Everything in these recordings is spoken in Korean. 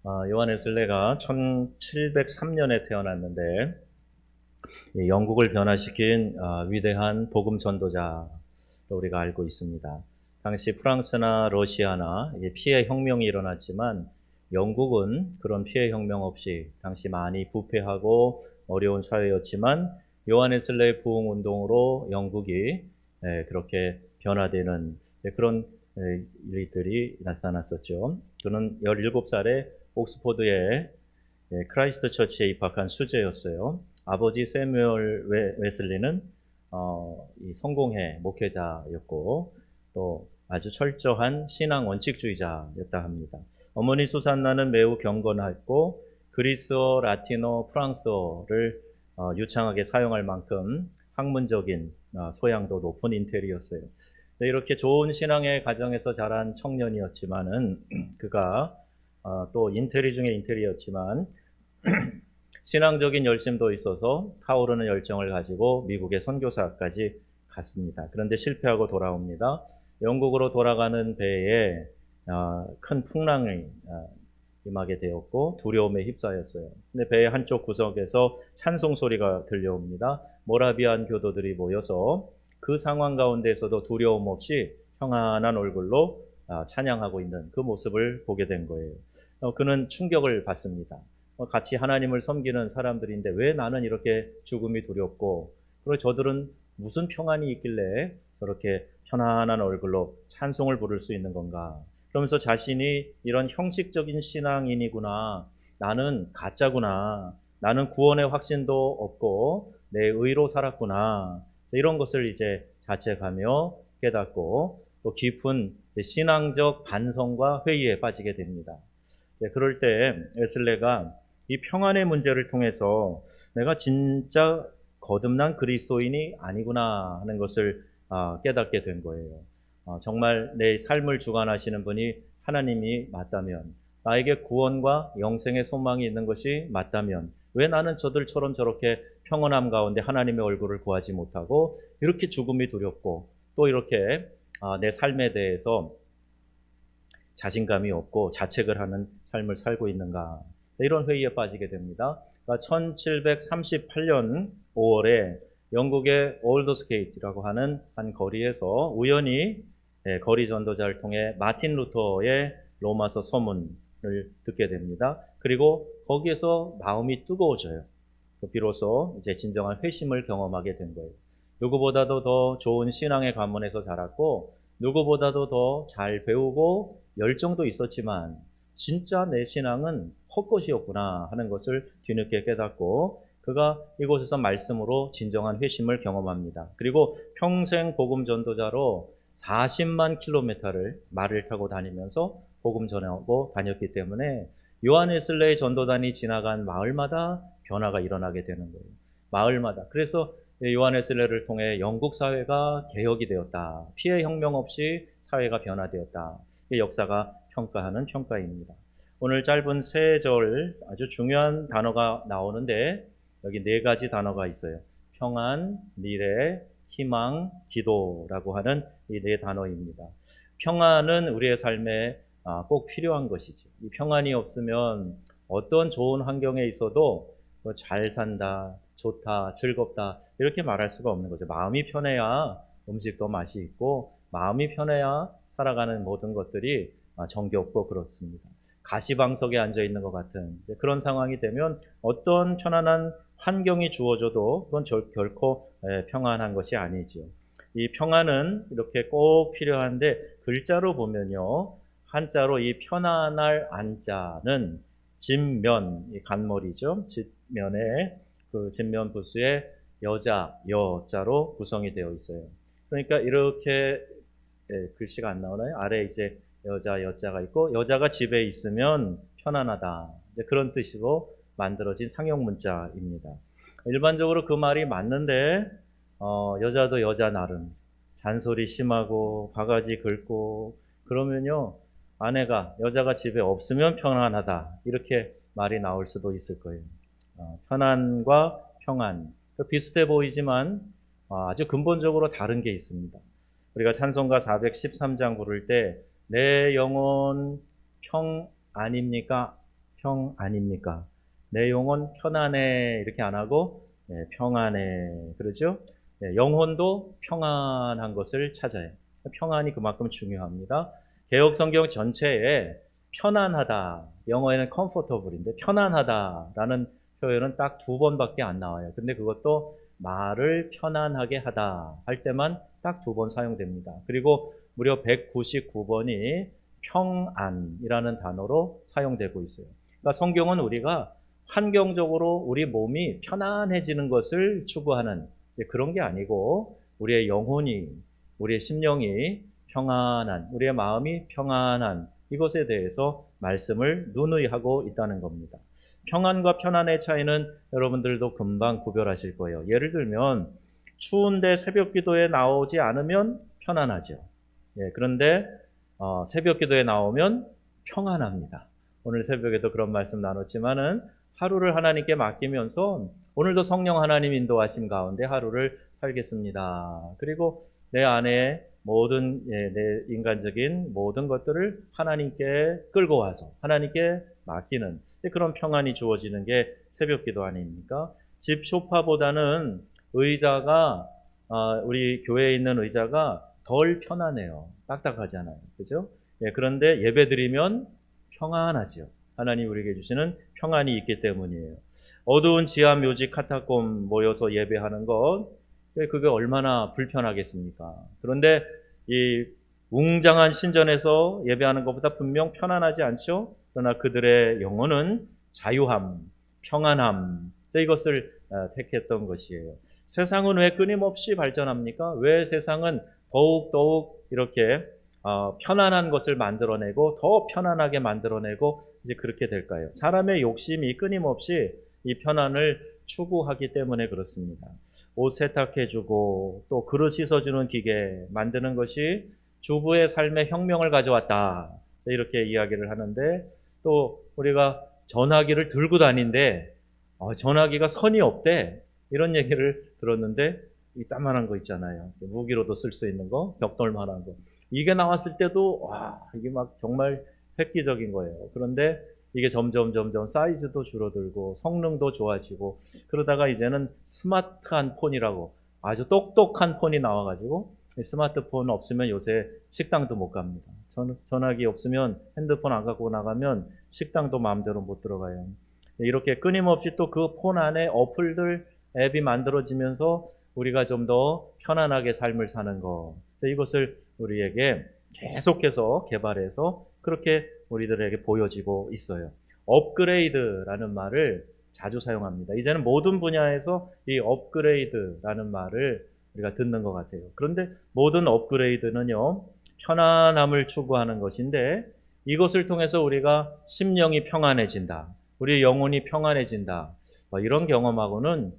요한 웨슬레가 1703년에 태어났는데 이 영국을 변화시킨 위대한 복음 전도자로 우리가 알고 있습니다. 당시 프랑스나 러시아나 피해 혁명이 일어났지만 영국은 그런 피해 혁명 없이 당시 많이 부패하고 어려운 사회였지만 요한 웨슬레의 부흥 운동으로 영국이 그렇게 변화되는 그런 일들이 나타났었죠. 그는 17살에 옥스포드의 크라이스트 처치에 입학한 수재였어요. 아버지 세뮤얼 웨슬리는 이 성공회 목회자였고 또 아주 철저한 신앙 원칙주의자였다 합니다. 어머니 수산나는 매우 경건했고 그리스어, 라틴어, 프랑스어를 유창하게 사용할 만큼 학문적인 소양도 높은 인텔이었어요. 네, 이렇게 좋은 신앙의 가정에서 자란 청년이었지만은 그가 또 인테리 중에 인테리였지만 신앙적인 열심도 있어서 타오르는 열정을 가지고 미국의 선교사까지 갔습니다. 그런데 실패하고 돌아옵니다. 영국으로 돌아가는 배에 큰 풍랑이 임하게 되었고 두려움에 휩싸였어요. 근데 배의 한쪽 구석에서 찬송 소리가 들려옵니다. 모라비안 교도들이 모여서 그 상황 가운데서도 두려움 없이 평안한 얼굴로 찬양하고 있는 그 모습을 보게 된 거예요. 그는 충격을 받습니다. 같이 하나님을 섬기는 사람들인데 왜 나는 이렇게 죽음이 두렵고 그리고 저들은 무슨 평안이 있길래 저렇게 편안한 얼굴로 찬송을 부를 수 있는 건가. 그러면서 자신이 이런 형식적인 신앙인이구나. 나는 가짜구나. 나는 구원의 확신도 없고 내 의로 살았구나. 이런 것을 이제 자책하며 깨닫고 또 깊은 신앙적 반성과 회의에 빠지게 됩니다. 그럴 때 웨슬레가 이 평안의 문제를 통해서 내가 진짜 거듭난 그리스도인이 아니구나 하는 것을 깨닫게 된 거예요. 정말 내 삶을 주관하시는 분이 하나님이 맞다면, 나에게 구원과 영생의 소망이 있는 것이 맞다면 왜 나는 저들처럼 저렇게 평온함 가운데 하나님의 얼굴을 구하지 못하고 이렇게 죽음이 두렵고 또 이렇게 내 삶에 대해서 자신감이 없고 자책을 하는 삶을 살고 있는가. 이런 회의에 빠지게 됩니다. 1738년 5월에 영국의 올더스게이트라고 하는 한 거리에서 우연히 거리 전도자를 통해 마틴 루터의 로마서 서문을 듣게 됩니다. 그리고 거기에서 마음이 뜨거워져요. 비로소 이제 진정한 회심을 경험하게 된 거예요. 누구보다도 더 좋은 신앙의 가문에서 자랐고 누구보다도 더 잘 배우고 열정도 있었지만 진짜 내 신앙은 헛것이었구나 하는 것을 뒤늦게 깨닫고 그가 이곳에서 말씀으로 진정한 회심을 경험합니다. 그리고 평생 복음 전도자로 40만 킬로미터를 말을 타고 다니면서 복음 전하고 다녔기 때문에 요한 웨슬레의 전도단이 지나간 마을마다 변화가 일어나게 되는 거예요. 마을마다. 그래서 요한 웨슬레를 통해 영국 사회가 개혁이 되었다. 피해 혁명 없이 사회가 변화되었다. 이 역사가 평가하는 평가입니다. 오늘 짧은 세 절 아주 중요한 단어가 나오는데 여기 네 가지 단어가 있어요. 평안, 미래, 희망, 기도라고 하는 이 네 단어입니다. 평안은 우리의 삶에 꼭 필요한 것이죠. 이 평안이 없으면 어떤 좋은 환경에 있어도 잘 산다, 좋다, 즐겁다 이렇게 말할 수가 없는 거죠. 마음이 편해야 음식도 맛이 있고 마음이 편해야 살아가는 모든 것들이 정겹고 그렇습니다. 가시방석에 앉아 있는 것 같은 그런 상황이 되면 어떤 편안한 환경이 주어져도 그건 결코 평안한 것이 아니죠. 이 평안은 이렇게 꼭 필요한데 글자로 보면요. 한자로 이 편안할 안자는 진면, 이 간머리죠. 진면에 그 진면 부수에 여자, 여자로 구성이 되어 있어요. 그러니까 이렇게 글씨가 안 나오나요? 아래 이제 여자, 여자가 있고 여자가 집에 있으면 편안하다. 이제 그런 뜻으로 만들어진 상용 문자입니다. 일반적으로 그 말이 맞는데 여자도 여자 나름 잔소리 심하고 바가지 긁고 그러면요 아내가 여자가 집에 없으면 편안하다 이렇게 말이 나올 수도 있을 거예요. 편안과 평안 비슷해 보이지만 아주 근본적으로 다른 게 있습니다. 우리가 찬송가 413장 부를 때 내 영혼 평안입니까? 평안입니까? 내 영혼 편안해 이렇게 안 하고 평안해 그러죠? 영혼도 평안한 것을 찾아요. 평안이 그만큼 중요합니다. 개역 성경 전체에 편안하다, 영어에는 comfortable인데 편안하다라는 표현은 딱 2번밖에 안 나와요. 근데 그것도 말을 편안하게 하다 할 때만 딱 2번 사용됩니다. 그리고 무려 199번이 평안이라는 단어로 사용되고 있어요. 그러니까 성경은 우리가 환경적으로 우리 몸이 편안해지는 것을 추구하는 그런 게 아니고 우리의 영혼이, 우리의 심령이 평안한, 우리의 마음이 평안한 이것에 대해서 말씀을 누누이 하고 있다는 겁니다. 평안과 편안의 차이는 여러분들도 금방 구별하실 거예요. 예를 들면 추운데 새벽 기도에 나오지 않으면 편안하죠. 그런데 새벽 기도에 나오면 평안합니다. 오늘 새벽에도 그런 말씀 나눴지만은 하루를 하나님께 맡기면서 오늘도 성령 하나님 인도하심 가운데 하루를 살겠습니다. 그리고 내 안에 모든 내 인간적인 모든 것들을 하나님께 끌고 와서 하나님께 맡기는 그런 평안이 주어지는 게 새벽 기도 아닙니까? 집 소파보다는 의자가 우리 교회에 있는 의자가 덜 편안해요. 딱딱하잖아요. 그죠? 그런데 예배 드리면 평안하죠. 하나님 우리에게 주시는 평안이 있기 때문이에요. 어두운 지하 묘지 카타콤 모여서 예배하는 것 그게 얼마나 불편하겠습니까? 그런데 이 웅장한 신전에서 예배하는 것보다 분명 편안하지 않죠? 그러나 그들의 영혼은 자유함, 평안함 이것을 택했던 것이에요. 세상은 왜 끊임없이 발전합니까? 왜 세상은 더욱 이렇게 편안한 것을 만들어내고 더 편안하게 만들어내고 이제 그렇게 될까요? 사람의 욕심이 끊임없이 이 편안을 추구하기 때문에 그렇습니다. 옷 세탁해주고 또 그릇 씻어주는 기계 만드는 것이 주부의 삶에 혁명을 가져왔다. 이렇게 이야기를 하는데 또 우리가 전화기를 들고 다니는데 전화기가 선이 없대. 이런 얘기를 들었는데 이따만한 거 있잖아요. 무기로도 쓸 수 있는 거, 벽돌만한 거. 이게 나왔을 때도 와 이게 막 정말 획기적인 거예요. 그런데 이게 점점 사이즈도 줄어들고 성능도 좋아지고 그러다가 이제는 스마트한 폰이라고 아주 똑똑한 폰이 나와가지고 스마트폰 없으면 요새 식당도 못 갑니다. 전화기 없으면 핸드폰 안 갖고 나가면 식당도 마음대로 못 들어가요. 이렇게 끊임없이 또 그 폰 안에 어플들 앱이 만들어지면서 우리가 좀 더 편안하게 삶을 사는 것 이것을 우리에게 계속해서 개발해서 그렇게 우리들에게 보여지고 있어요. 업그레이드라는 말을 자주 사용합니다. 이제는 모든 분야에서 이 업그레이드라는 말을 우리가 듣는 것 같아요. 그런데 모든 업그레이드는요, 편안함을 추구하는 것인데 이것을 통해서 우리가 심령이 평안해진다. 우리 영혼이 평안해진다. 이런 경험하고는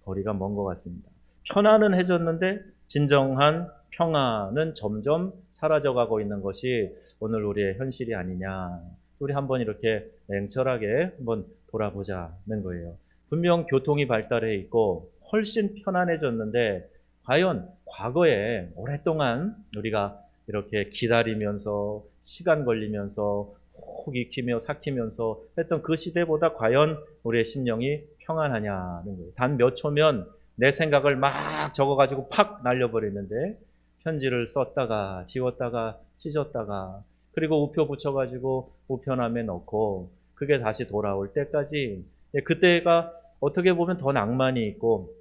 거리가 먼 것 같습니다. 편안은 해졌는데 진정한 평안은 점점 사라져가고 있는 것이 오늘 우리의 현실이 아니냐. 우리 한번 이렇게 냉철하게 한번 돌아보자는 거예요. 분명 교통이 발달해 있고 훨씬 편안해졌는데 과연 과거에 오랫동안 우리가 이렇게 기다리면서 시간 걸리면서 훅 익히며 삭히면서 했던 그 시대보다 과연 우리의 심령이 평안하냐는 거예요. 단 몇 초면 내 생각을 막 적어가지고 팍 날려버리는데 편지를 썼다가 지웠다가 찢었다가 그리고 우표 붙여가지고 우편함에 넣고 그게 다시 돌아올 때까지 그때가 어떻게 보면 더 낭만이 있고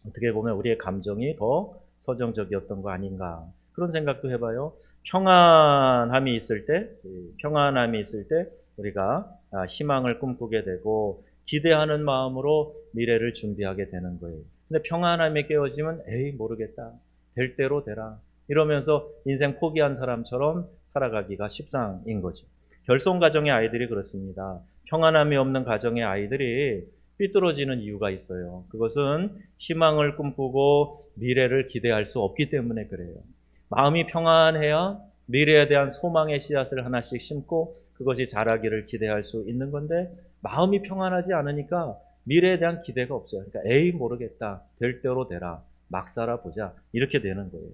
어떻게 보면 우리의 감정이 더 서정적이었던 거 아닌가 그런 생각도 해봐요. 평안함이 있을 때 우리가 희망을 꿈꾸게 되고 기대하는 마음으로 미래를 준비하게 되는 거예요. 근데 평안함이 깨어지면 에이 모르겠다. 될 대로 되라. 이러면서 인생 포기한 사람처럼 살아가기가 십상인 거죠. 결손가정의 아이들이 그렇습니다. 평안함이 없는 가정의 아이들이 삐뚤어지는 이유가 있어요. 그것은 희망을 꿈꾸고 미래를 기대할 수 없기 때문에 그래요. 마음이 평안해야 미래에 대한 소망의 씨앗을 하나씩 심고 그것이 자라기를 기대할 수 있는 건데 마음이 평안하지 않으니까 미래에 대한 기대가 없어요. 그러니까 에이 모르겠다. 될 대로 되라. 막 살아보자. 이렇게 되는 거예요.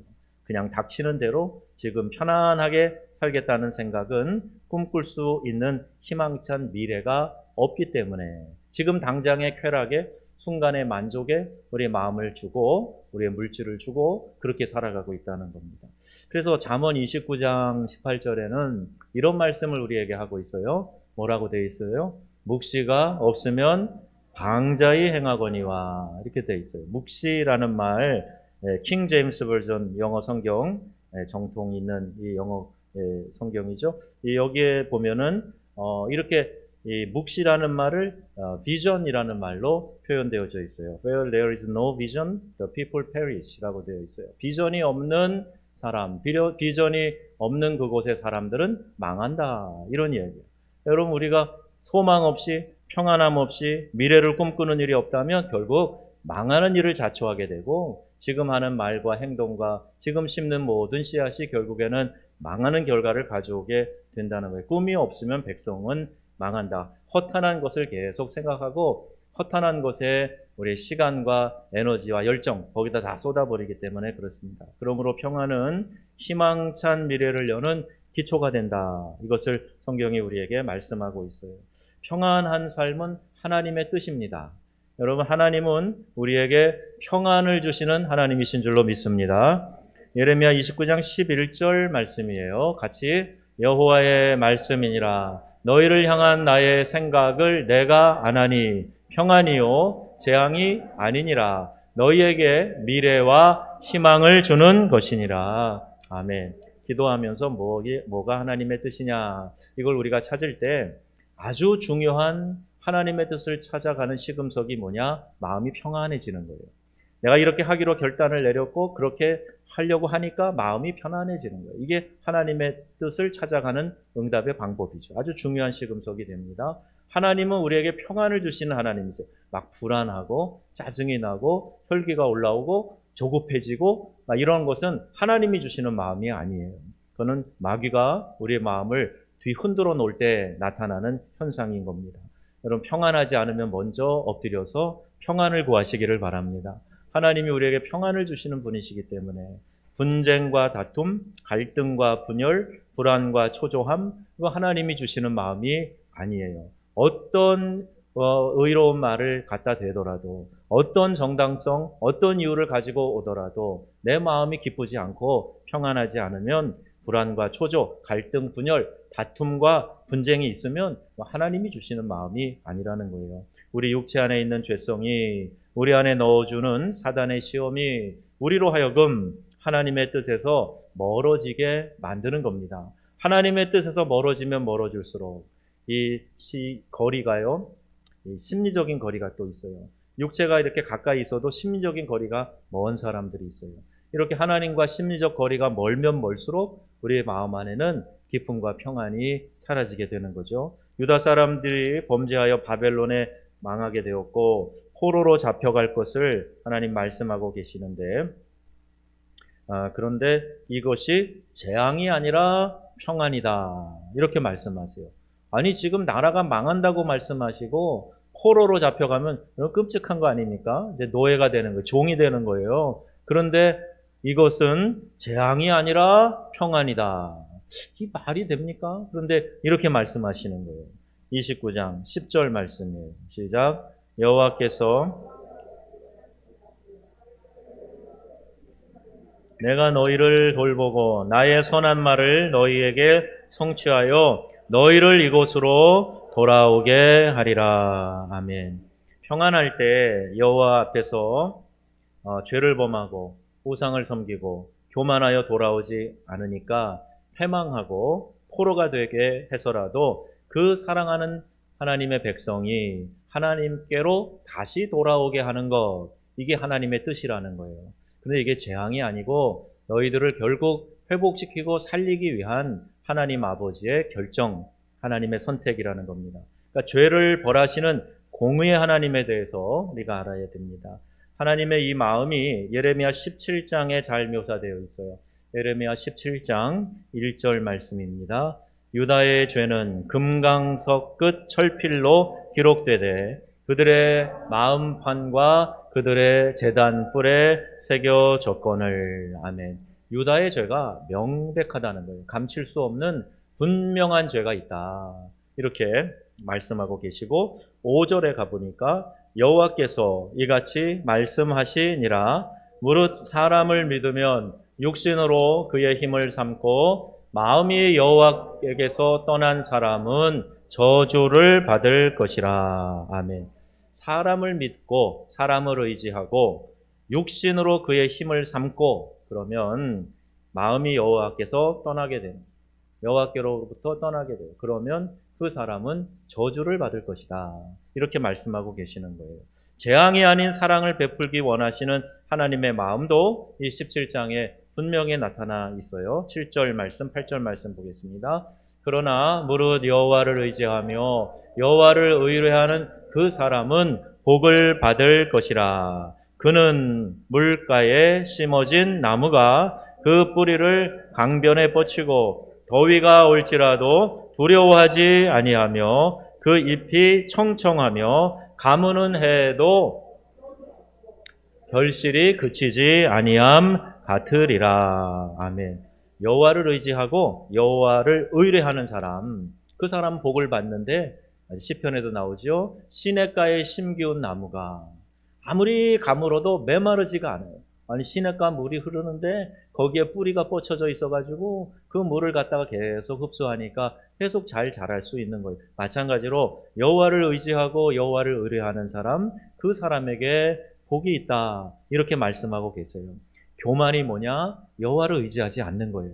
그냥 닥치는 대로 지금 편안하게 살겠다는 생각은 꿈꿀 수 있는 희망찬 미래가 없기 때문에 지금 당장의 쾌락에 순간의 만족에 우리의 마음을 주고 우리의 물질을 주고 그렇게 살아가고 있다는 겁니다. 그래서 잠언 29장 18절에는 이런 말씀을 우리에게 하고 있어요. 뭐라고 되어 있어요? 묵시가 없으면 방자히 행하거니와 이렇게 되어 있어요. 묵시라는 말, 킹 제임스 버전 영어 성경 정통 있는 이 영어 성경이죠. 여기에 보면은 이렇게 이 묵시라는 말을 비전이라는 말로 표현되어져 있어요. Where there is no vision, the people perish라고 되어 있어요. 비전이 없는 사람, 비전이 없는 그곳의 사람들은 망한다. 이런 이야기예요. 여러분, 우리가 소망 없이 평안함 없이 미래를 꿈꾸는 일이 없다면 결국 망하는 일을 자초하게 되고 지금 하는 말과 행동과 지금 심는 모든 씨앗이 결국에는 망하는 결과를 가져오게 된다는 거예요. 꿈이 없으면 백성은 망한다. 허탄한 것을 계속 생각하고 허탄한 것에 우리의 시간과 에너지와 열정 거기다 다 쏟아버리기 때문에 그렇습니다. 그러므로 평안은 희망찬 미래를 여는 기초가 된다. 이것을 성경이 우리에게 말씀하고 있어요. 평안한 삶은 하나님의 뜻입니다. 여러분, 하나님은 우리에게 평안을 주시는 하나님이신 줄로 믿습니다. 예레미야 29장 11절 말씀이에요. 같이 여호와의 말씀이니라 너희를 향한 나의 생각을 내가 아나니 평안이요 재앙이 아니니라 너희에게 미래와 희망을 주는 것이니라. 아멘. 기도하면서 뭐가 하나님의 뜻이냐 이걸 우리가 찾을 때 아주 중요한 하나님의 뜻을 찾아가는 시금석이 뭐냐? 마음이 평안해지는 거예요. 내가 이렇게 하기로 결단을 내렸고 그렇게 하려고 하니까 마음이 편안해지는 거예요. 이게 하나님의 뜻을 찾아가는 응답의 방법이죠. 아주 중요한 시금석이 됩니다. 하나님은 우리에게 평안을 주시는 하나님이세요. 막 불안하고 짜증이 나고 혈기가 올라오고 조급해지고 막 이런 것은 하나님이 주시는 마음이 아니에요. 그거는 마귀가 우리의 마음을 뒤흔들어 놓을 때 나타나는 현상인 겁니다. 여러분, 평안하지 않으면 먼저 엎드려서 평안을 구하시기를 바랍니다. 하나님이 우리에게 평안을 주시는 분이시기 때문에 분쟁과 다툼, 갈등과 분열, 불안과 초조함, 그거 하나님이 주시는 마음이 아니에요. 어떤 의로운 말을 갖다 대더라도 어떤 정당성, 어떤 이유를 가지고 오더라도 내 마음이 기쁘지 않고 평안하지 않으면 불안과 초조, 갈등, 분열, 다툼과 분쟁이 있으면 하나님이 주시는 마음이 아니라는 거예요. 우리 육체 안에 있는 죄성이 우리 안에 넣어주는 사단의 시험이 우리로 하여금 하나님의 뜻에서 멀어지게 만드는 겁니다. 하나님의 뜻에서 멀어지면 멀어질수록 이 거리가요, 이 심리적인 거리가 또 있어요. 육체가 이렇게 가까이 있어도 심리적인 거리가 먼 사람들이 있어요. 이렇게 하나님과 심리적 거리가 멀면 멀수록 우리의 마음 안에는 기쁨과 평안이 사라지게 되는 거죠. 유다 사람들이 범죄하여 바벨론에 망하게 되었고 포로로 잡혀갈 것을 하나님 말씀하고 계시는데 그런데 이것이 재앙이 아니라 평안이다 이렇게 말씀하세요. 아니 지금 나라가 망한다고 말씀하시고 포로로 잡혀가면 끔찍한 거 아닙니까? 이제 노예가 되는 거예요. 종이 되는 거예요. 그런데 이것은 재앙이 아니라 평안이다. 이 말이 됩니까? 그런데 이렇게 말씀하시는 거예요. 29장 10절 말씀이에요. 시작. 여호와께서 내가 너희를 돌보고 나의 선한 말을 너희에게 성취하여 너희를 이곳으로 돌아오게 하리라. 아멘. 평안할 때 여호와 앞에서 죄를 범하고 우상을 섬기고 교만하여 돌아오지 않으니까 패망하고 포로가 되게 해서라도 그 사랑하는 하나님의 백성이 하나님께로 다시 돌아오게 하는 것, 이게 하나님의 뜻이라는 거예요. 근데 이게 재앙이 아니고 너희들을 결국 회복시키고 살리기 위한 하나님 아버지의 결정, 하나님의 선택이라는 겁니다. 그러니까 죄를 벌하시는 공의의 하나님에 대해서 우리가 알아야 됩니다. 하나님의 이 마음이 예레미야 17장에 잘 묘사되어 있어요. 예레미야 17장 1절 말씀입니다. 유다의 죄는 금강석 끝 철필로 기록되되 그들의 마음판과 그들의 제단 뿔에 새겨졌거늘. 아멘. 유다의 죄가 명백하다는 거예요. 감출 수 없는 분명한 죄가 있다. 이렇게 말씀하고 계시고 5절에 가보니까 여호와께서 이같이 말씀하시니라. 무릇 사람을 믿으면 육신으로 그의 힘을 삼고 마음이 여호와에게서 떠난 사람은 저주를 받을 것이라. 아멘. 사람을 믿고 사람을 의지하고 육신으로 그의 힘을 삼고 그러면 마음이 여호와께서 떠나게 됩니다. 여호와께로부터 떠나게 돼요. 그러면 그 사람은 저주를 받을 것이다. 이렇게 말씀하고 계시는 거예요. 재앙이 아닌 사랑을 베풀기 원하시는 하나님의 마음도 이 17장에 분명히 나타나 있어요. 7절 말씀, 8절 말씀 보겠습니다. 그러나 무릇 여호와를 의지하며 여호와를 의뢰하는 그 사람은 복을 받을 것이라. 그는 물가에 심어진 나무가 그 뿌리를 강변에 뻗치고 더위가 올지라도 두려워하지 아니하며 그 잎이 청청하며 가무는 해도 결실이 그치지 아니함 같으리라. 아멘. 여호와를 의지하고 여호와를 의뢰하는 사람, 그 사람 복을 받는데 시편에도 나오죠. 시냇가에 심기운 나무가 아무리 가물어도 메마르지가 않아요. 아니 시냇가 물이 흐르는데 거기에 뿌리가 뻗쳐져 있어가지고 그 물을 갖다가 계속 흡수하니까 계속 잘 자랄 수 있는 거예요. 마찬가지로 여호와를 의지하고 여호와를 의뢰하는 사람, 그 사람에게 복이 있다. 이렇게 말씀하고 계세요. 교만이 뭐냐? 여호와를 의지하지 않는 거예요.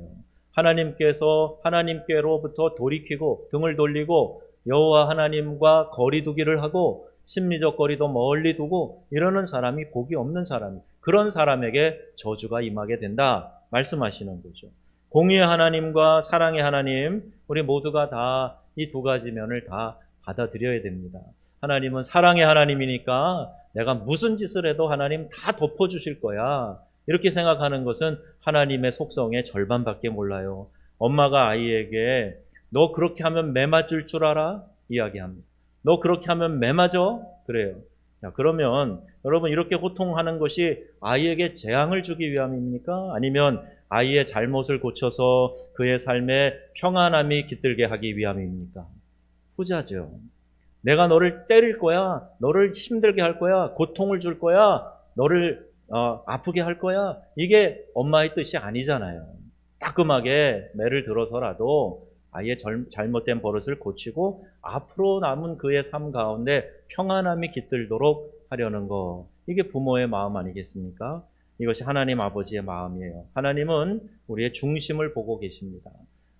하나님께로부터 돌이키고 등을 돌리고 여호와 하나님과 거리 두기를 하고 심리적 거리도 멀리 두고 이러는 사람이 복이 없는 사람, 그런 사람에게 저주가 임하게 된다 말씀하시는 거죠. 공의의 하나님과 사랑의 하나님, 우리 모두가 다 이 두 가지 면을 다 받아들여야 됩니다. 하나님은 사랑의 하나님이니까 내가 무슨 짓을 해도 하나님 다 덮어주실 거야, 이렇게 생각하는 것은 하나님의 속성의 절반밖에 몰라요. 엄마가 아이에게 너 그렇게 하면 매 맞을 줄 알아? 이야기합니다. 너 그렇게 하면 매 맞아? 그래요. 자, 그러면 여러분 이렇게 호통하는 것이 아이에게 재앙을 주기 위함입니까? 아니면 아이의 잘못을 고쳐서 그의 삶에 평안함이 깃들게 하기 위함입니까? 후자죠. 내가 너를 때릴 거야, 너를 힘들게 할 거야, 고통을 줄 거야, 너를 아프게 할 거야, 이게 엄마의 뜻이 아니잖아요. 따끔하게 매를 들어서라도 아이의 잘못된 버릇을 고치고 앞으로 남은 그의 삶 가운데 평안함이 깃들도록 하려는 거, 이게 부모의 마음 아니겠습니까? 이것이 하나님 아버지의 마음이에요. 하나님은 우리의 중심을 보고 계십니다.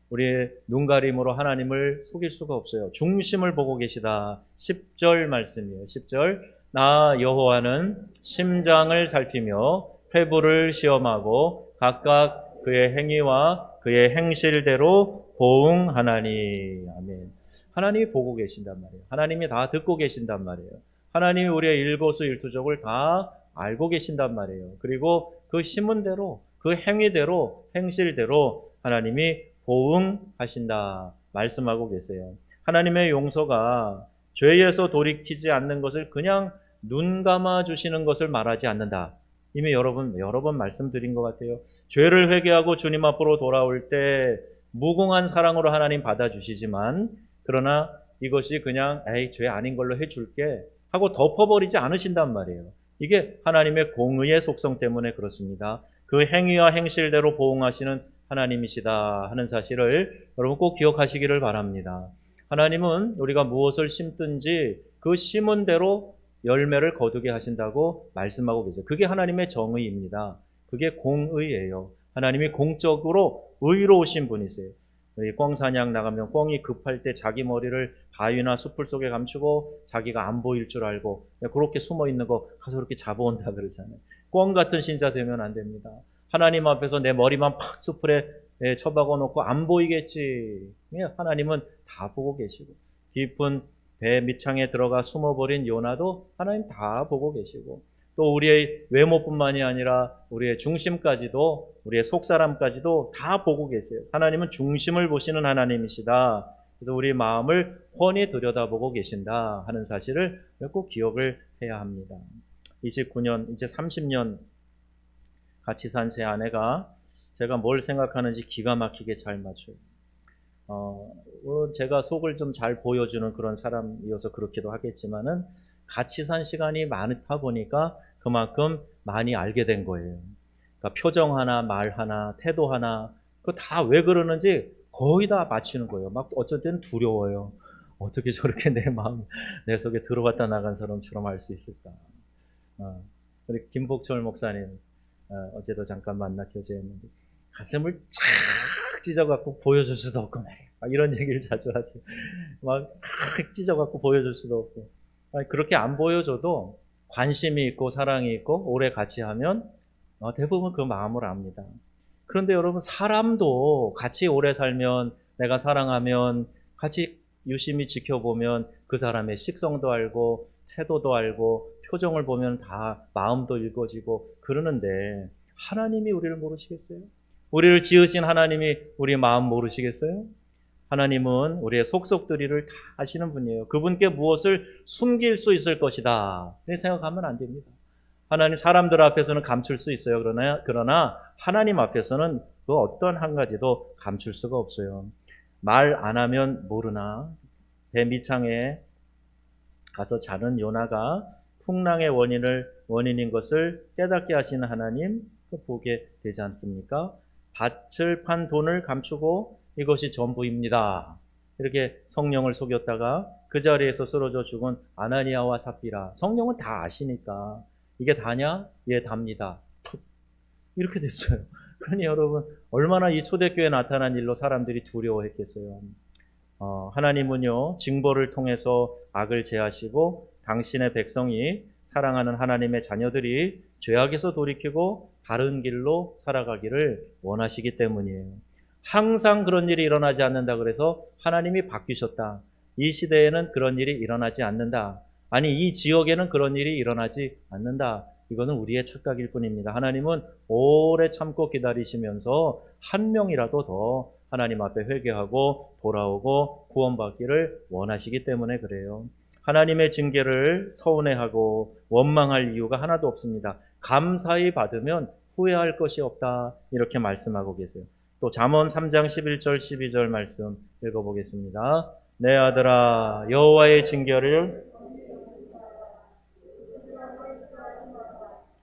우리의 눈가림으로 하나님을 속일 수가 없어요. 중심을 보고 계시다. 10절 말씀이에요. 10절. 나 여호와는 심장을 살피며 회부를 시험하고 각각 그의 행위와 그의 행실대로 보응하나니. 아멘. 하나님이 보고 계신단 말이에요. 하나님이 다 듣고 계신단 말이에요. 하나님이 우리의 일거수일투족을 다 알고 계신단 말이에요. 그리고 그 심은대로, 그 행위대로, 행실대로 하나님이 보응하신다 말씀하고 계세요. 하나님의 용서가 죄에서 돌이키지 않는 것을 그냥 눈 감아 주시는 것을 말하지 않는다. 이미 여러 번 말씀드린 것 같아요. 죄를 회개하고 주님 앞으로 돌아올 때 무궁한 사랑으로 하나님 받아주시지만, 그러나 이것이 그냥 에이 죄 아닌 걸로 해줄게 하고 덮어버리지 않으신단 말이에요. 이게 하나님의 공의의 속성 때문에 그렇습니다. 그 행위와 행실대로 보응하시는 하나님이시다 하는 사실을 여러분 꼭 기억하시기를 바랍니다. 하나님은 우리가 무엇을 심든지 그 심은 대로 열매를 거두게 하신다고 말씀하고 계세요. 그게 하나님의 정의입니다. 그게 공의예요. 하나님이 공적으로 의로우신 분이세요. 꿩 사냥 나가면 꿩이 급할 때 자기 머리를 바위나 숲을 속에 감추고 자기가 안 보일 줄 알고 그렇게 숨어 있는 거 가서 그렇게 잡아온다 그러잖아요. 꿩 같은 신자 되면 안 됩니다. 하나님 앞에서 내 머리만 팍 숲에 쳐박아 놓고 안 보이겠지. 하나님은 다 보고 계시고, 깊은 배 밑창에 들어가 숨어버린 요나도 하나님 다 보고 계시고, 또 우리의 외모뿐만이 아니라 우리의 중심까지도, 우리의 속사람까지도 다 보고 계세요. 하나님은 중심을 보시는 하나님이시다. 그래서 우리 마음을 훤히 들여다보고 계신다 하는 사실을 꼭 기억을 해야 합니다. 29년, 이제 30년 같이 산 제 아내가 제가 뭘 생각하는지 기가 막히게 잘 맞춰요. 물론 제가 속을 좀 잘 보여주는 그런 사람이어서 그렇기도 하겠지만은 같이 산 시간이 많다 보니까 그만큼 많이 알게 된 거예요. 그러니까 표정 하나, 말 하나, 태도 하나, 그 다 왜 그러는지 거의 다 맞추는 거예요. 막 어쩔 때는 두려워요. 어떻게 저렇게 내 마음, 내 속에 들어갔다 나간 사람처럼 알 수 있을까? 우리 김복철 목사님, 어제도 잠깐 만나 교제했는데, 가슴을 쫙 찢어갖고 보여줄 수도 없고 말이에요. 이런 얘기를 자주 하지. 막 찢어갖고 보여줄 수도 없고. 그렇게 안 보여줘도 관심이 있고 사랑이 있고 오래 같이 하면 대부분 그 마음을 압니다. 그런데 여러분, 사람도 같이 오래 살면, 내가 사랑하면, 같이 유심히 지켜보면 그 사람의 식성도 알고 태도도 알고 표정을 보면 다 마음도 읽어지고 그러는데, 하나님이 우리를 모르시겠어요? 우리를 지으신 하나님이 우리 마음 모르시겠어요? 하나님은 우리의 속속들이를 다 아시는 분이에요. 그분께 무엇을 숨길 수 있을 것이다, 이렇게 생각하면 안 됩니다. 하나님, 사람들 앞에서는 감출 수 있어요. 그러나 하나님 앞에서는 그 어떤 한 가지도 감출 수가 없어요. 말 안 하면 모르나, 배 밑창에 가서 자는 요나가 풍랑의 원인인 것을 깨닫게 하시는 하나님, 보게 되지 않습니까? 밭을 판 돈을 감추고 이것이 전부입니다, 이렇게 성령을 속였다가 그 자리에서 쓰러져 죽은 아나니아와 삽비라. 성령은 다 아시니까 이게 다냐? 예, 답니다. 이렇게 됐어요. 그러니 여러분, 얼마나 이 초대교회에 나타난 일로 사람들이 두려워했겠어요. 하나님은요, 징벌을 통해서 악을 제하시고 당신의 백성이, 사랑하는 하나님의 자녀들이 죄악에서 돌이키고 바른 길로 살아가기를 원하시기 때문이에요. 항상 그런 일이 일어나지 않는다 그래서 하나님이 바뀌셨다, 이 시대에는 그런 일이 일어나지 않는다, 아니 이 지역에는 그런 일이 일어나지 않는다, 이거는 우리의 착각일 뿐입니다. 하나님은 오래 참고 기다리시면서 한 명이라도 더 하나님 앞에 회개하고 돌아오고 구원받기를 원하시기 때문에 그래요. 하나님의 징계를 서운해하고 원망할 이유가 하나도 없습니다. 감사히 받으면 후회할 것이 없다, 이렇게 말씀하고 계세요. 또 잠언 3장 11절 12절 말씀 읽어보겠습니다. 내 아들아, 여호와의 징계를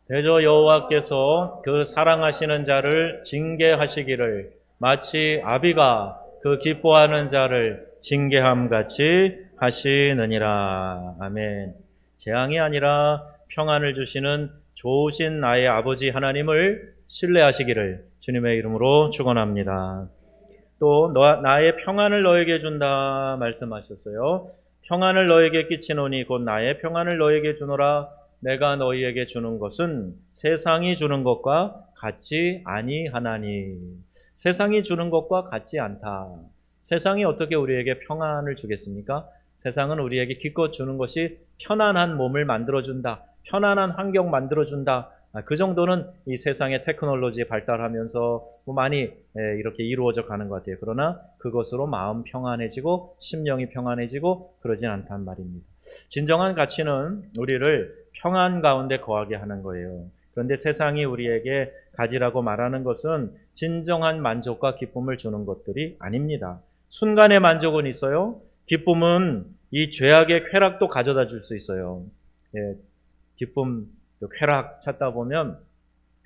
대저 여호와께서 그 사랑하시는 자를 징계하시기를 마치 아비가 그 기뻐하는 자를 징계함 같이 하시느니라. 아멘. 재앙이 아니라 평안을 주시는 좋으신 나의 아버지 하나님을 신뢰하시기를 주님의 이름으로 축원합니다. 또 나의 평안을 너에게 준다 말씀하셨어요. 평안을 너에게 끼치노니 곧 나의 평안을 너에게 주노라. 내가 너희에게 주는 것은 세상이 주는 것과 같지 아니하나니. 세상이 주는 것과 같지 않다. 세상이 어떻게 우리에게 평안을 주겠습니까? 세상은 우리에게 기껏 주는 것이 편안한 몸을 만들어준다, 편안한 환경 만들어준다, 그 정도는 이 세상의 테크놀로지 발달하면서 많이 이렇게 이루어져 가는 것 같아요. 그러나 그것으로 마음 평안해지고 심령이 평안해지고 그러진 않단 말입니다. 진정한 가치는 우리를 평안 가운데 거하게 하는 거예요. 그런데 세상이 우리에게 가지라고 말하는 것은 진정한 만족과 기쁨을 주는 것들이 아닙니다. 순간의 만족은 있어요. 기쁨은 이 죄악의 쾌락도 가져다 줄 수 있어요. 기쁨, 쾌락 찾다 보면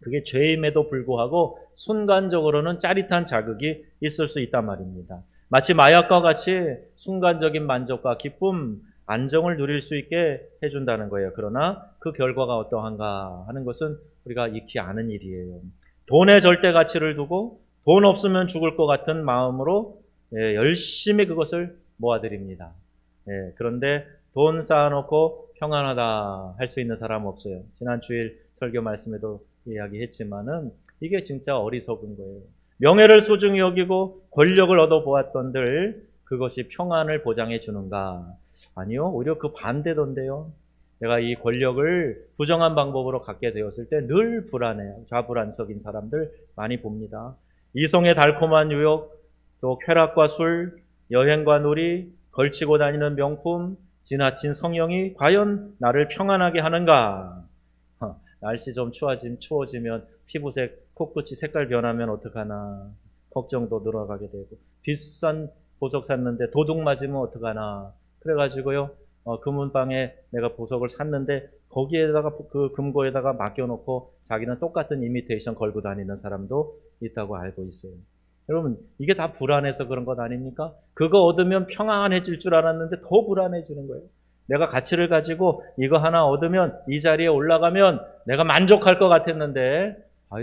그게 죄임에도 불구하고 순간적으로는 짜릿한 자극이 있을 수 있단 말입니다. 마치 마약과 같이 순간적인 만족과 기쁨, 안정을 누릴 수 있게 해준다는 거예요. 그러나 그 결과가 어떠한가 하는 것은 우리가 익히 아는 일이에요. 돈의 절대 가치를 두고 돈 없으면 죽을 것 같은 마음으로 열심히 그것을 모아드립니다. 그런데 돈 쌓아놓고 평안하다 할 수 있는 사람은 없어요. 지난 주일 설교 말씀에도 이야기했지만은 이게 진짜 어리석은 거예요. 명예를 소중히 여기고 권력을 얻어보았던들 그것이 평안을 보장해 주는가? 아니요, 오히려 그 반대던데요. 내가 이 권력을 부정한 방법으로 갖게 되었을 때 늘 불안해요. 좌불안석인 사람들 많이 봅니다. 이성의 달콤한 유혹, 또 쾌락과 술, 여행과 놀이, 걸치고 다니는 명품, 지나친 성형이 과연 나를 평안하게 하는가? 날씨 좀 추워지면 피부색 코끝이 색깔 변하면 어떡하나 걱정도 늘어가게 되고, 비싼 보석 샀는데 도둑 맞으면 어떡하나 그래가지고요, 금은방에 내가 보석을 샀는데 거기에다가 그 금고에다가 맡겨놓고 자기는 똑같은 이미테이션 걸고 다니는 사람도 있다고 알고 있어요. 여러분, 이게 다 불안해서 그런 것 아닙니까? 그거 얻으면 평안해질 줄 알았는데 더 불안해지는 거예요. 내가 가치를 가지고 이거 하나 얻으면, 이 자리에 올라가면 내가 만족할 것 같았는데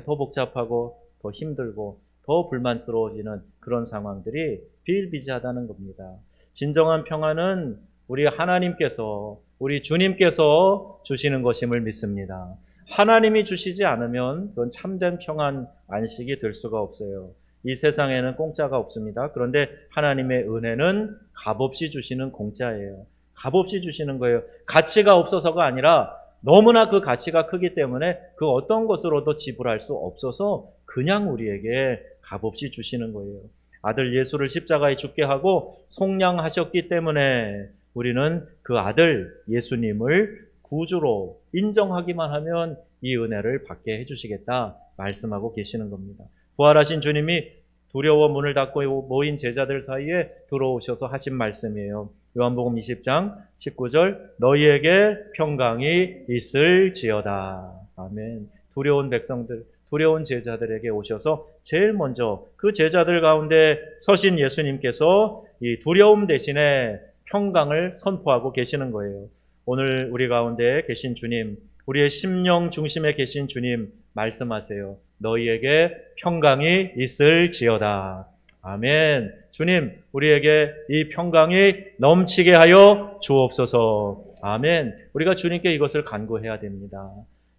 더 복잡하고 더 힘들고 더 불만스러워지는 그런 상황들이 비일비재하다는 겁니다. 진정한 평안은 우리 하나님께서, 우리 주님께서 주시는 것임을 믿습니다. 하나님이 주시지 않으면 그건 참된 평안, 안식이 될 수가 없어요. 이 세상에는 공짜가 없습니다. 그런데 하나님의 은혜는 값없이 주시는 공짜예요. 값없이 주시는 거예요. 가치가 없어서가 아니라 너무나 그 가치가 크기 때문에 그 어떤 것으로도 지불할 수 없어서 그냥 우리에게 값없이 주시는 거예요. 아들 예수를 십자가에 죽게 하고 속량하셨기 때문에 우리는 그 아들 예수님을 구주로 인정하기만 하면 이 은혜를 받게 해주시겠다 말씀하고 계시는 겁니다. 부활하신 주님이 두려워 문을 닫고 모인 제자들 사이에 들어오셔서 하신 말씀이에요. 요한복음 20장 19절, 너희에게 평강이 있을지어다. 아멘. 두려운 백성들, 두려운 제자들에게 오셔서 제일 먼저 그 제자들 가운데 서신 예수님께서 이 두려움 대신에 평강을 선포하고 계시는 거예요. 오늘 우리 가운데 계신 주님, 우리의 심령 중심에 계신 주님 말씀하세요. 너희에게 평강이 있을지어다. 아멘. 주님, 우리에게 이 평강이 넘치게 하여 주옵소서. 아멘. 우리가 주님께 이것을 간구해야 됩니다.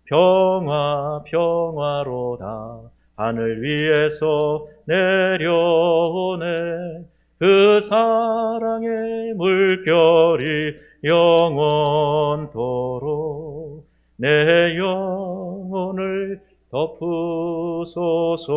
평화 평화로다 하늘 위에서 내려오네 그 사랑의 물결이 영원토록 내 영혼을 덮으소서.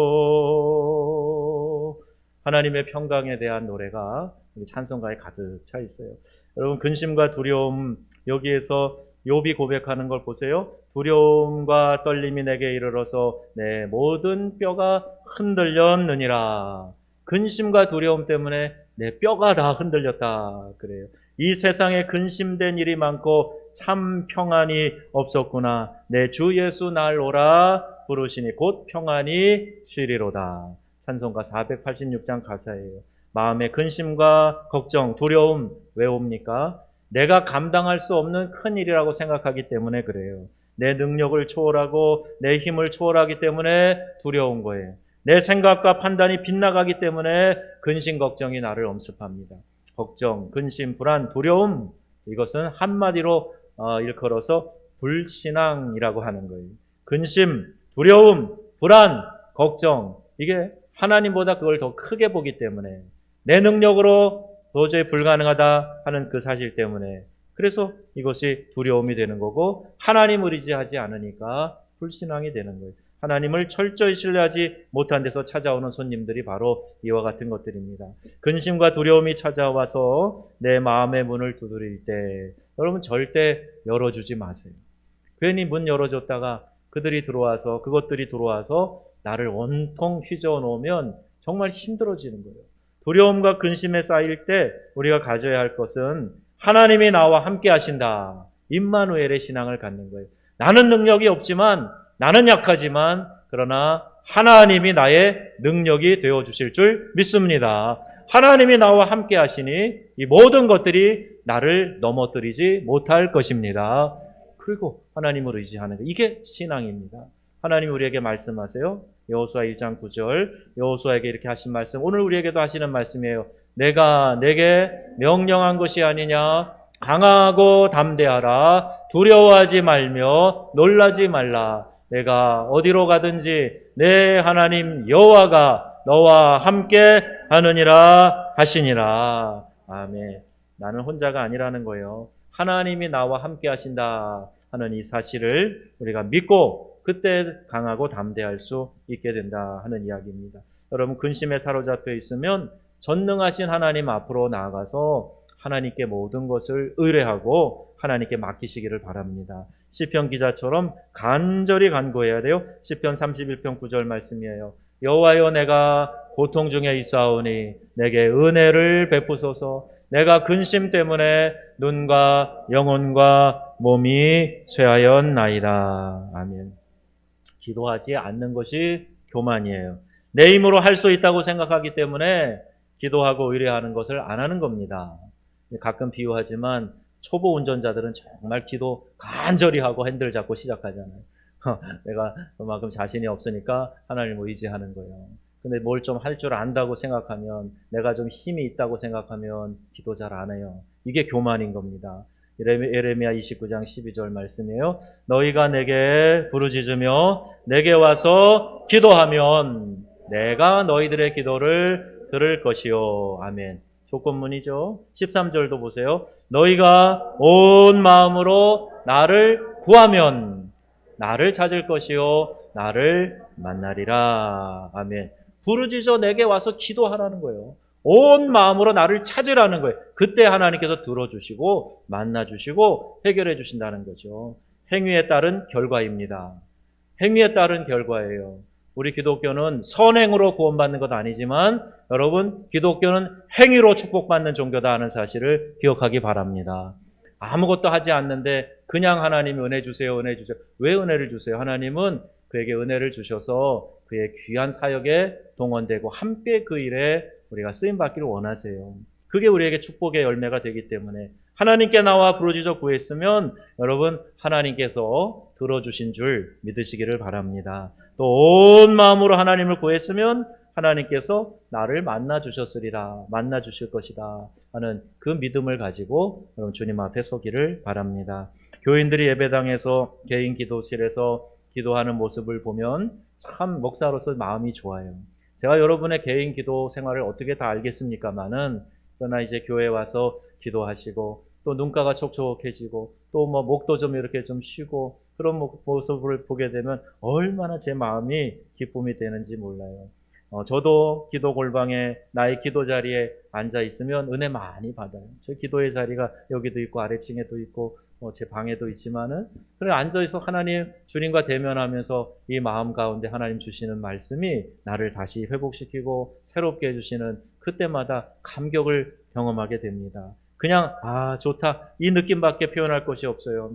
하나님의 평강에 대한 노래가 찬송가에 가득 차 있어요. 여러분, 근심과 두려움, 여기에서 욥이 고백하는 걸 보세요. 두려움과 떨림이 내게 이르러서 내 모든 뼈가 흔들렸느니라. 근심과 두려움 때문에 내 뼈가 다 흔들렸다 그래요. 이 세상에 근심된 일이 많고 참 평안이 없었구나. 내 주 예수 날 오라 부르시니 곧 평안이 쉬리로다. 찬송가 486장 가사예요. 마음의 근심과 걱정, 두려움 왜 옵니까? 내가 감당할 수 없는 큰 일이라고 생각하기 때문에 그래요. 내 능력을 초월하고 내 힘을 초월하기 때문에 두려운 거예요. 내 생각과 판단이 빗나가기 때문에 근심, 걱정이 나를 엄습합니다. 걱정, 근심, 불안, 두려움, 이것은 한마디로 일컬어서 불신앙이라고 하는 거예요. 근심, 두려움, 불안, 걱정, 이게 하나님보다 그걸 더 크게 보기 때문에, 내 능력으로 도저히 불가능하다 하는 그 사실 때문에, 그래서 이것이 두려움이 되는 거고, 하나님을 의지하지 않으니까 불신앙이 되는 거예요. 하나님을 철저히 신뢰하지 못한 데서 찾아오는 손님들이 바로 이와 같은 것들입니다. 근심과 두려움이 찾아와서 내 마음의 문을 두드릴 때 여러분 절대 열어주지 마세요. 괜히 문 열어줬다가 그것들이 들어와서 나를 온통 휘저어 놓으면 정말 힘들어지는 거예요. 두려움과 근심에 쌓일 때 우리가 가져야 할 것은 하나님이 나와 함께 하신다. 임마누엘의 신앙을 갖는 거예요. 나는 능력이 없지만, 나는 약하지만, 그러나 하나님이 나의 능력이 되어주실 줄 믿습니다. 하나님이 나와 함께 하시니 이 모든 것들이 나를 넘어뜨리지 못할 것입니다. 그리고 하나님을 의지하는 것, 이게 신앙입니다. 하나님 우리에게 말씀하세요. 여호수아 1장 9절, 여호수아에게 이렇게 하신 말씀, 오늘 우리에게도 하시는 말씀이에요. 내가 내게 명령한 것이 아니냐. 강하고 담대하라. 두려워하지 말며 놀라지 말라. 내가 어디로 가든지 내 하나님 여호와가 너와 함께 하느니라 하시니라. 아멘. 나는 혼자가 아니라는 거예요. 하나님이 나와 함께 하신다 하는 이 사실을 우리가 믿고 그때 강하고 담대할 수 있게 된다 하는 이야기입니다. 여러분, 근심에 사로잡혀 있으면 전능하신 하나님 앞으로 나아가서 하나님께 모든 것을 의뢰하고 하나님께 맡기시기를 바랍니다. 시편 기자처럼 간절히 간구해야 돼요. 시편 31편 9절 말씀이에요. 여호와여, 내가 고통 중에 있사오니 내게 은혜를 베푸소서. 내가 근심 때문에 눈과 영혼과 몸이 쇠하였나이다. 아멘. 기도하지 않는 것이 교만이에요. 내 힘으로 할 수 있다고 생각하기 때문에 기도하고 의뢰하는 것을 안 하는 겁니다. 가끔 비유하지만 초보 운전자들은 정말 기도 간절히 하고 핸들 잡고 시작하잖아요. 내가 그만큼 자신이 없으니까 하나님을 의지하는 거예요. 근데 뭘 좀 할 줄 안다고 생각하면, 내가 좀 힘이 있다고 생각하면 기도 잘 안 해요. 이게 교만인 겁니다. 예레미야 29장 12절 말씀이에요. 너희가 내게 부르짖으며 내게 와서 기도하면 내가 너희들의 기도를 들을 것이요. 아멘. 조건문이죠. 13절도 보세요. 너희가 온 마음으로 나를 구하면 나를 찾을 것이요 나를 만나리라. 아멘. 부르짖어 내게 와서 기도하라는 거예요. 온 마음으로 나를 찾으라는 거예요. 그때 하나님께서 들어주시고 만나주시고 해결해 주신다는 거죠. 행위에 따른 결과입니다. 행위에 따른 결과예요. 우리 기독교는 선행으로 구원받는 것 아니지만 여러분, 기독교는 행위로 축복받는 종교다 하는 사실을 기억하기 바랍니다. 아무것도 하지 않는데 그냥 하나님이 은혜 주세요, 은혜 주세요. 왜 은혜를 주세요? 하나님은 그에게 은혜를 주셔서 그의 귀한 사역에 동원되고 함께 그 일에 우리가 쓰임받기를 원하세요. 그게 우리에게 축복의 열매가 되기 때문에 하나님께 나와 부르짖어 구했으면 여러분, 하나님께서 들어주신 줄 믿으시기를 바랍니다. 또 온 마음으로 하나님을 구했으면 하나님께서 나를 만나 주셨으리라, 만나 주실 것이다 하는 그 믿음을 가지고 여러분 주님 앞에 서기를 바랍니다. 교인들이 예배당에서 개인 기도실에서 기도하는 모습을 보면 참 목사로서 마음이 좋아요. 제가 여러분의 개인 기도 생활을 어떻게 다 알겠습니까마는, 그러나 이제 교회 와서 기도하시고 또 눈가가 촉촉해지고 또 뭐 목도 좀 이렇게 좀 쉬고 그런 모습을 보게 되면 얼마나 제 마음이 기쁨이 되는지 몰라요. 저도 기도 골방에 나의 기도 자리에 앉아 있으면 은혜 많이 받아요. 저 기도의 자리가 여기도 있고 아래층에도 있고 제 방에도 있지만은 그래 앉아서 하나님 주님과 대면하면서 이 마음 가운데 하나님 주시는 말씀이 나를 다시 회복시키고 새롭게 해주시는 그때마다 감격을 경험하게 됩니다. 그냥 좋다 이 느낌밖에 표현할 것이 없어요.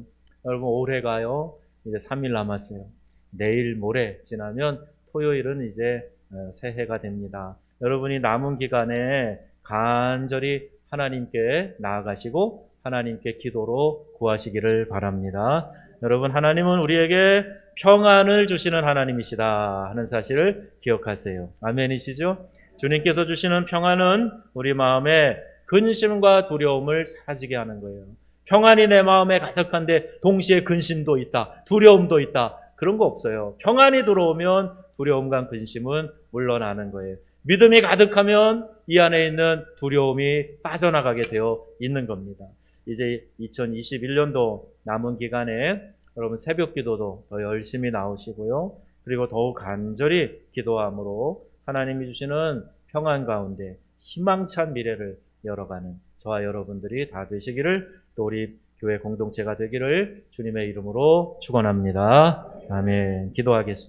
여러분, 올해가요 이제 3일 남았어요. 내일 모레 지나면 토요일은 이제 새해가 됩니다. 여러분이 남은 기간에 간절히 하나님께 나아가시고 하나님께 기도로 구하시기를 바랍니다. 여러분, 하나님은 우리에게 평안을 주시는 하나님이시다 하는 사실을 기억하세요. 아멘이시죠? 주님께서 주시는 평안은 우리 마음에 근심과 두려움을 사라지게 하는 거예요. 평안이 내 마음에 가득한데 동시에 근심도 있다, 두려움도 있다, 그런 거 없어요. 평안이 들어오면 두려움과 근심은 물러나는 거예요. 믿음이 가득하면 이 안에 있는 두려움이 빠져나가게 되어 있는 겁니다. 이제 2021년도 남은 기간에 여러분 새벽 기도도 더 열심히 나오시고요. 그리고 더욱 간절히 기도함으로 하나님이 주시는 평안 가운데 희망찬 미래를 열어가는 저와 여러분들이 다 되시기를, 또 우리 교회 공동체가 되기를 주님의 이름으로 축원합니다. 아멘. 기도하겠습니다.